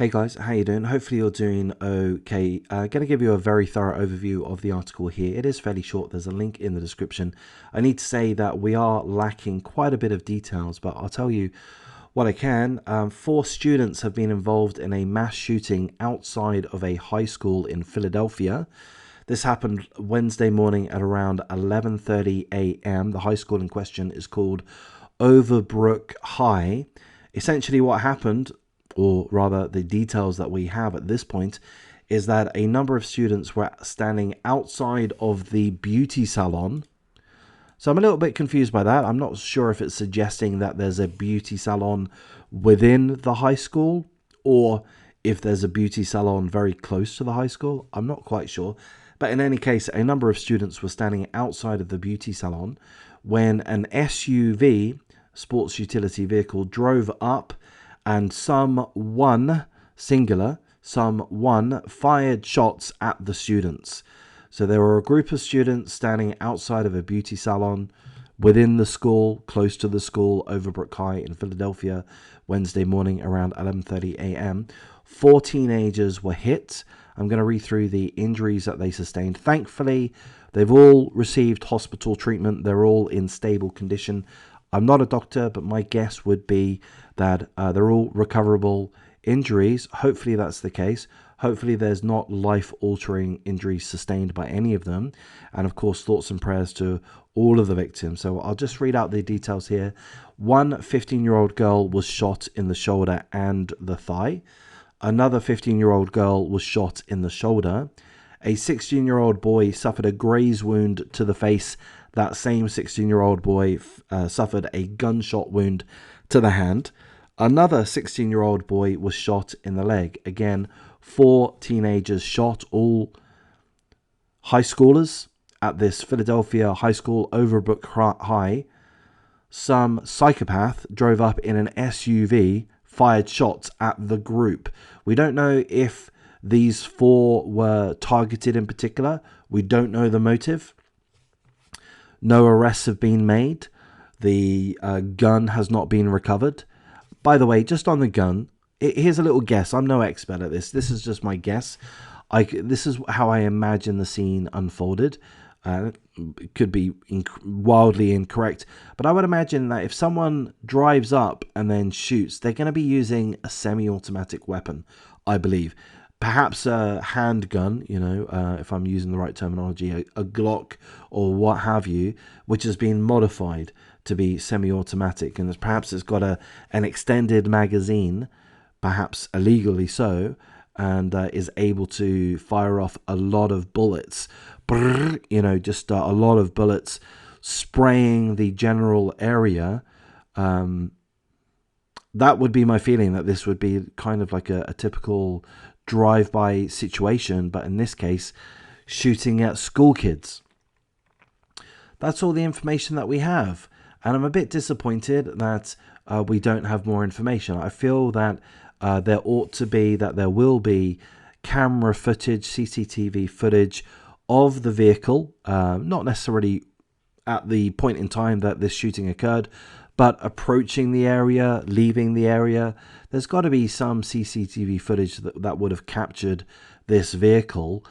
Hey guys, how you doing? Hopefully you're doing okay. Going to give you a very thorough overview of the article here. It is fairly short. There's a link in the description. I need to say that we are lacking quite a bit of details, but I'll tell you what I can. 4 students have been involved in a mass shooting outside of a high school in Philadelphia. This happened Wednesday morning at around 11:30 a.m. The high school in question is called Overbrook High. Essentially what happened, or rather the details that we have at this point, is that a number of students were standing outside of the beauty salon. So I'm a little bit confused by that. I'm not sure if it's suggesting that there's a beauty salon within the high school or if there's a beauty salon very close to the high school. I'm not quite sure. But in any case, a number of students were standing outside of the beauty salon when an SUV, sports utility vehicle, drove up and someone fired shots at the students. So there were a group of students standing outside of a beauty salon within the school, close to the school, Overbrook High in Philadelphia, Wednesday morning around 11:30 a.m. 4 teenagers were hit. I'm going to read through the injuries that they sustained. Thankfully, they've all received hospital treatment. They're all in stable condition. I'm not a doctor, but my guess would be that they're all recoverable injuries. Hopefully that's the case. Hopefully there's not life-altering injuries sustained by any of them. And of course, thoughts and prayers to all of the victims. So I'll just read out the details here. One 15-year-old girl was shot in the shoulder and the thigh. Another 15-year-old girl was shot in the shoulder. A 16-year-old boy suffered a graze wound to the face. That same 16-year-old boy suffered a gunshot wound to the hand. Another 16-year-old boy was shot in the leg. Again, 4 teenagers shot, all high schoolers at this Philadelphia high school, Overbrook High. Some psychopath drove up in an SUV, fired shots at the group. We don't know if these 4 were targeted in particular. We don't know the motive. No arrests have been made. The gun has not been recovered. By the way, just on the gun, here's a little guess. I'm no expert at this. This is just my guess. This is how I imagine the scene unfolded. It could be wildly incorrect, but I would imagine that if someone drives up and then shoots, they're going to be using a semi-automatic weapon, I believe. Perhaps a handgun, if I'm using the right terminology, a Glock or what have you, which has been modified to be semi-automatic, and perhaps it's got an extended magazine, perhaps illegally so, and is able to fire off a lot of bullets. Just a lot of bullets spraying the general area. That would be my feeling, that this would be kind of like a typical drive-by situation, but in this case, shooting at school kids. That's all the information that we have, and I'm a bit disappointed that we don't have more information. I feel that there will be camera footage, CCTV footage of the vehicle, not necessarily at the point in time that this shooting occurred, but approaching the area, leaving the area. There's got to be some CCTV footage that would have captured this vehicle.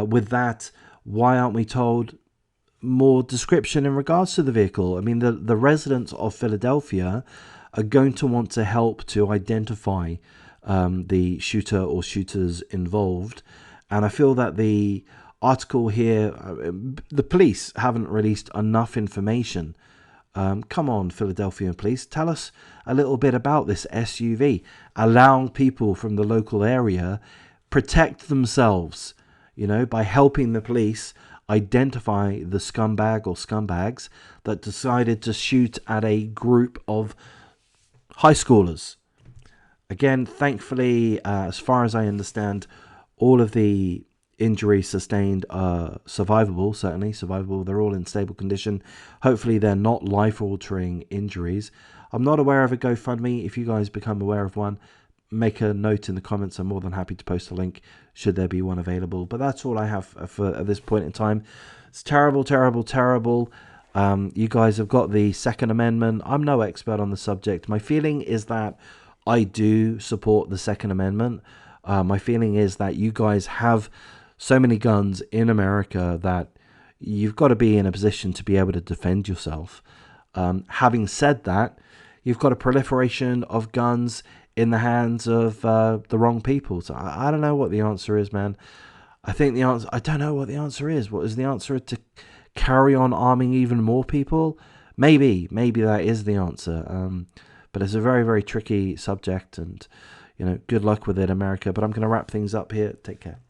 With that, why aren't we told more description in regards to the vehicle? I mean, the residents of Philadelphia are going to want to help to identify the shooter or shooters involved. And I feel that the article here, the police haven't released enough information. Come on, Philadelphia police, tell us a little bit about this SUV, allowing people from the local area protect themselves, by helping the police identify the scumbag or scumbags that decided to shoot at a group of high schoolers. Again, thankfully, as far as I understand, all of the injuries sustained are survivable, certainly survivable. They're all in stable condition. Hopefully they're not life-altering injuries. I'm not aware of a GoFundMe. If you guys become aware of one, make a note in the comments. I'm more than happy to post a link should there be one available. But that's all I have for at this point in time. It's terrible, terrible, terrible. You guys have got the Second Amendment. I'm no expert on the subject. My feeling is that I do support the Second Amendment. My feeling is that you guys have so many guns in America that you've got to be in a position to be able to defend yourself. Having said that, you've got a proliferation of guns in the hands of the wrong people. So I don't know what the answer is, man. I don't know what the answer is. What is the answer? To carry on arming even more people? Maybe that is the answer. But it's a very, very tricky subject, and good luck with it, America. But I'm going to wrap things up here. Take care.